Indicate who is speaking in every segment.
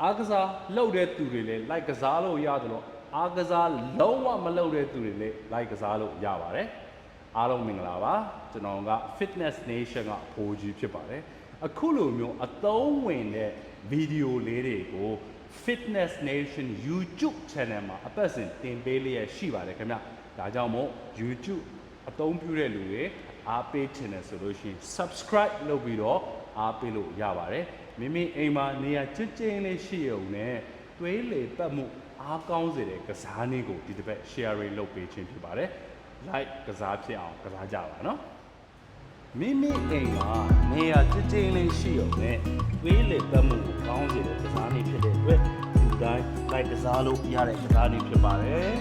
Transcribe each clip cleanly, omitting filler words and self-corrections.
Speaker 1: အားကစားလုပ်တဲ့သူတွေလည်း like ကစားလို့ရတယ်လို့အားကစားလုံးဝမလုပ်တဲ့သူတွေလည်း like ကစားလို့ရပါတယ်အားလုံးမင်္ဂလာပါကျွန်တော်က Fitness Nation ကအဖိုးကြီးဖြစ်ပါတယ်အခုလိုမျိုးအသုံးဝင်တဲ့ဗီဒီယိုလေးတွေကို Fitness Nation YouTube Channel မှာအပတ်စဉ်တင်ပေးလျက်ရှိပါတယ်ခင်ဗျဒါကြောင့်မို့ YouTube အသုံးပြုတဲ့လူတွေအားပေးချင်တယ်ဆိုလို့ရှိရင် subscribe လုပ်ပြီးတော့အားပေးလို့ရပါတယ်မိမိအိမ်မှာနေရာကျကျင်းလေးရှိရုံနဲ့သွေးလေပတ်မှုအားကောင်းစေတဲ့ကစားနည်းကိုဒီတစ်ပတ် share လုပ်ပေးခြင်းဖြစ်ပါတယ် like ကစားဖြစ်အောင်ကစားကြပါနော်မိမိအိမ်မှာနေရာကျကျင်းလေးရှိရုံနဲ့သွေးလေပတ်မှုကိုကောင်းစေတဲ့ကစားနည်းဖြစ်တဲ့အတွက်ဒီတိုင်း like ကစားလို့ရတဲ့ကစားနည်းဖြစ်ပါတယ်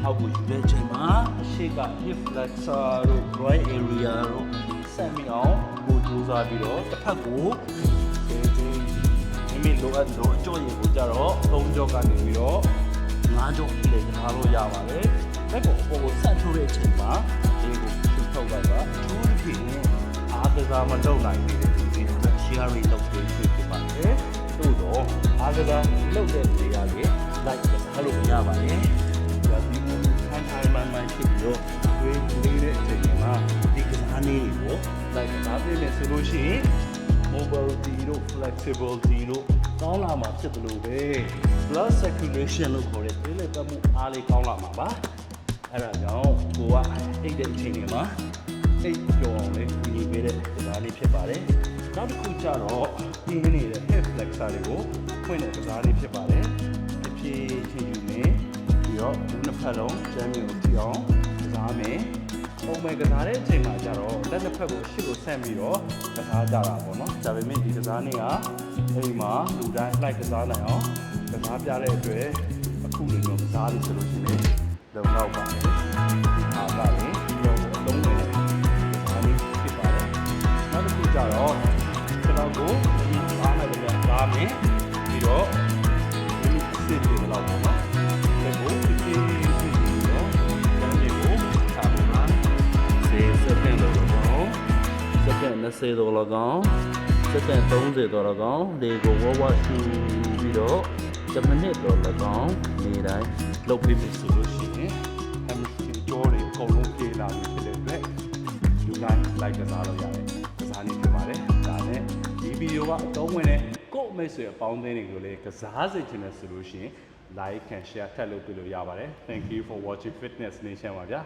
Speaker 1: အောက်ကိုယူတဲ့ချိန်မှာအရှိက hip flexor တို့ groin area တို့ဆက်မိအောင်ကိုကြိုးစားပြီးတော့တစ်ဖက်ကိုမိမိလိုအပ်လို့အကျော်ရင်ကိုကြတော့3ကြောကနေပြီးတော့5ကြောထိလည်းထားလို့ရပါတယ်။လက်ကိုအပေါ်ကိုဆက်ထိုးတဲ့အချိန်မှာဒီကိုထုတ်လိုက်ပါ။ထိုးတစ်ဖြစ်နဲ့အားကစားမလုပ်နိုင်တဲ့ဒီလို share လုပ်ပေးဖြစ်ပါတယ်။သို့တော့အားကစားလုပ်တဲ့နေရာတွေ like ကစားလို့ရပါတယ်။ဒါဒီကိုထိုင်မှန်ဖြစ်ပြီးတော့တွေးလေးတဲ့အချိန်မှာဒီကစားနည်းကို like ကစားပေးမယ်ဆိုလို့ရှိရင်mobility တို့ flexibility တို့ကောင်းလာမှာဖြစ်တယ်လို့ပဲ blood circulation လို့ခေါ်တဲ့သွေးလေပတ်မှုအားလေးကောင်းလာမှာပါအဲ့ဒါကြောင့်ကိုကအိတ်တဲ့အချိန်တွေမှာအိတ်ကြော်အောင်လေးညီပေးတဲ့ကစားလေးဖြစ်ပါတယ်နောက်တစ်ခုကျတော့ပြင်းနေတဲ့ hip flexor တွေကိုဖွင့်တဲ့ကစားလေးဖြစ်ပါတယ်အဖြည်းဖြည်းယူနေပြီးတော့ဒီနှစ်ဖက်လုံးကျမ်းမြေကိုကြည့်အောင်ကစားမယ်ပုံမှန်ကစားတဲ့အချိန်မှာကျတော့လက်တစ်ဖက်ကိုရှေ့ကိုဆန့်ပြီးတော့ကစားကြတာပေါ့နော်ဒါပေမဲ့ဒီကစားနည်းကအိမ်မှာလူတိုင်းလိုက်ကစားနိုင်အောင်ကစားပြတဲ့အတွက်အခုလိုမျိုးကစားလို့ဆိုလို့ရှိရင်လုံလောက်ပါတယ်အားကလည်းတော့အလုံးနဲ့ကစားနည်းဖြစ်ပါတယ်နောက်တစ်ခုကျတော့ကျွန်တော်ကိုဒီအားနဲ့လည်းစားမယ်ပြီးတော့ဒီစစ်တွေလောက်ပေါ့နော်ဒါကိုဒီ20ဒေါ်လာကောင်30ဒေါ်လာကောင်ဒီကိုဝါရှူပြီးတော့10မိနစ်ဒေါ်လာကောင်နေတိုင်းလုပ်ပြီးပြီဆိုလို့ရှိရင်အမစီကြောတွေအကုန်လုံးပြေးလာပြီဖြစ်တဲ့အတွက်လူတိုင်း like ကစားလို့ရတယ်ကစားနေဖြစ်ပါတယ်ဒါနဲ့ဒီဗီဒီယိုကအသုံးဝင်တဲ့ကို့မိတ်ဆွေအပေါင်းအသင်းတွေကိုလည်းကစားစေချင်တယ်ဆိုလို့ရှိရင် like and share ထပ်လုပ်ပေးလို့ရပါတယ် thank you for watching Fitness Nation ပါဗျာ